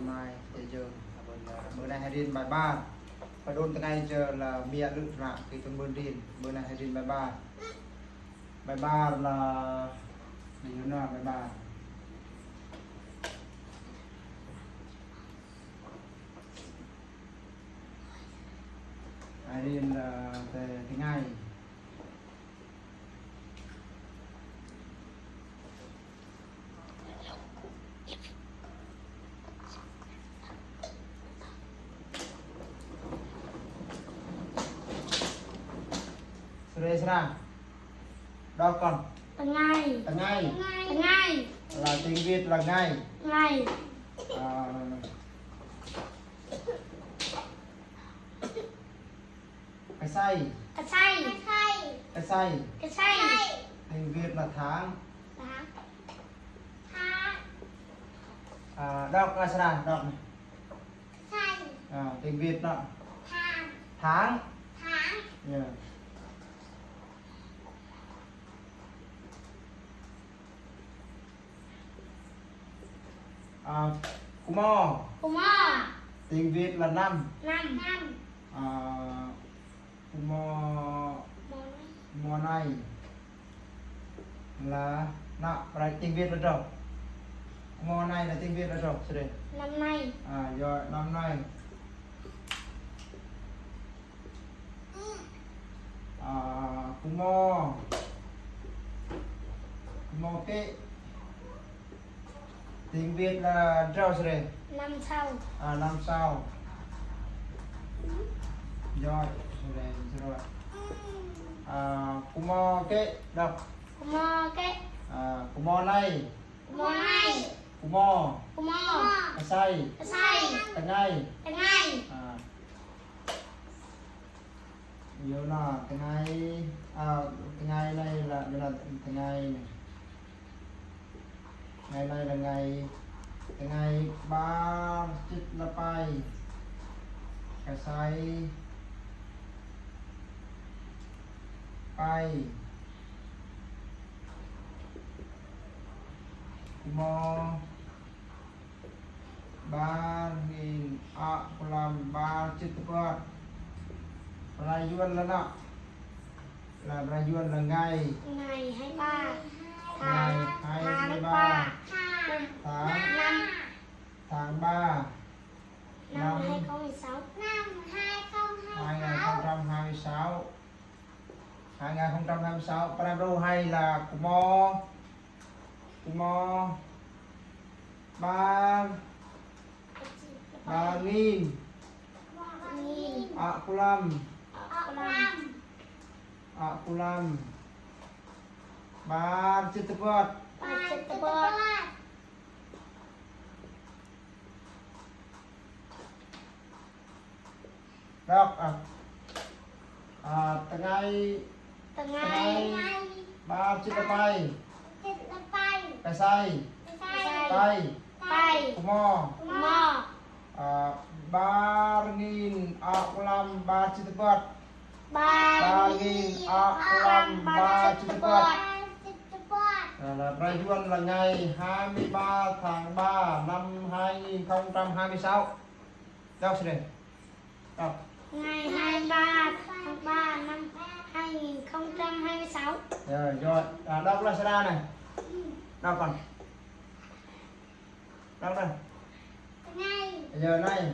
mai giờ bữa nay hay điên bài 3 và đôn ngay giờ là mía lự rạ thì tôi bữa điên bữa nay hay điên bài 3 là mình nói bài 3 hay điên là về tiếng Anh Sera đọc con ngày là tiếng Việt là ngày cái say tiếng Việt là tháng đọc là Sera đọc này tiếng Việt đó tháng yeah. Kumo tiếng Việt là năm mùa này là tiếng Việt là đâu mùa này là tiếng Việt là đâu năm nay rồi năm nay Kumo cái tiếng Việt là đâu năm sau năm sau rồi Kumo cái đọc Kumo này Kumo Kasai Tangai nhiều là Tangai này là Tangai ngày này là ngày 3 chích là pai Kasai pai Kumo 3.000 làm 3 chích bớt Rayuan là nọ là Rayuan là ngày 23 ngày 23 tháng 3 năm 2016 2026 Parabro hay là Kumo 3.000 Akulam 3 chữ tebet đọc Tangai 3 chữ tebay Kasai tay Kumo 3.000 akulam 3 chữ tebet 3.000 akulam 3 chữ tebet là Rayuan là ngày 23 tháng 3 năm 2026 đọc xin đọc ngày 23 tháng 3 năm 2026 rồi đọc là Sera này đọc còn đọc đây giờ này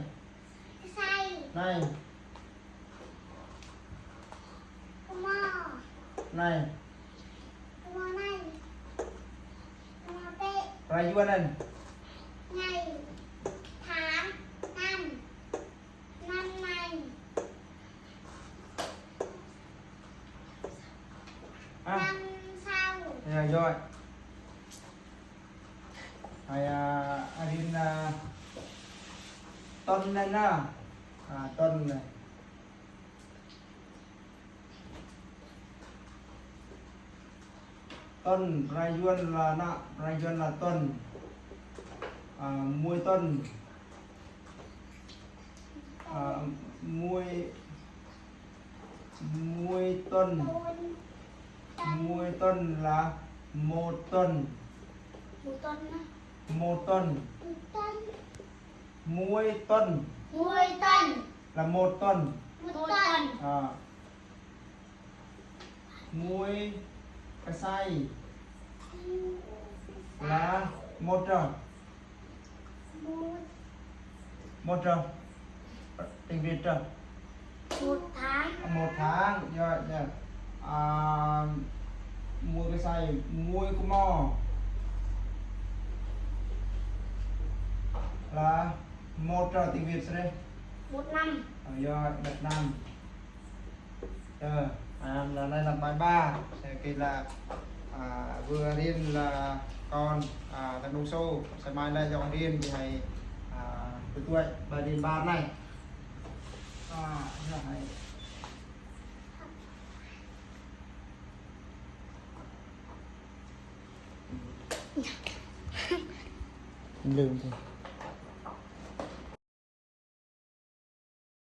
này Rayuan này ngày tháng năm nay năm sau rồi hay Arin tuần này nè tuần này tuần Rayuan là tuần muối tuần muối tuần là một tuần muối tuần Muối tuần. là 1 tuần. Một tuần. Muối cái xay là 1 giờ. Một 1 giờ. Tiếng Việt giờ. một tháng. 1 tháng. Rồi nha. Muối cái xay, muối của mò là 1 giờ. Tiếng Việt sẽ đây. Một năm. Rồi Việt Nam. Là đây là bài 3 thì là vừa điên là con thằng đông xô sẽ mai đây cho con điên thì hay từ tuổi bài điên 3 này rồi lương thôi.